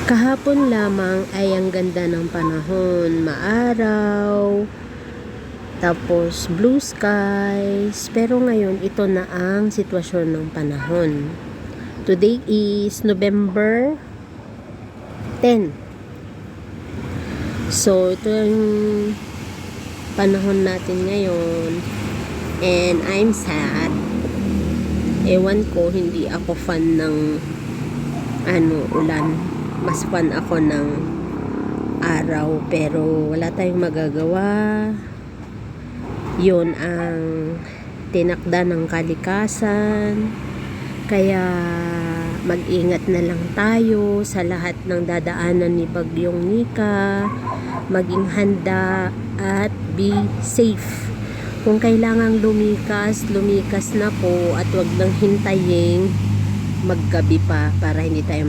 Kahapon lamang ay ang ganda ng panahon, maaraw, tapos blue skies, pero ngayon ito na ang sitwasyon ng panahon. Today is November 10. So ito yung panahon natin ngayon, and I'm sad. Ewan ko, hindi ako fan ng ulan. Mas fan ako ng araw, pero wala tayong magagawa. Yun ang tinakda ng kalikasan. Kaya mag-ingat na lang tayo sa lahat ng dadaanan ni Bagyong Nika. Maging handa at be safe. Kung kailangang lumikas na po, at wag nang hintayin maggabi pa para hindi tayo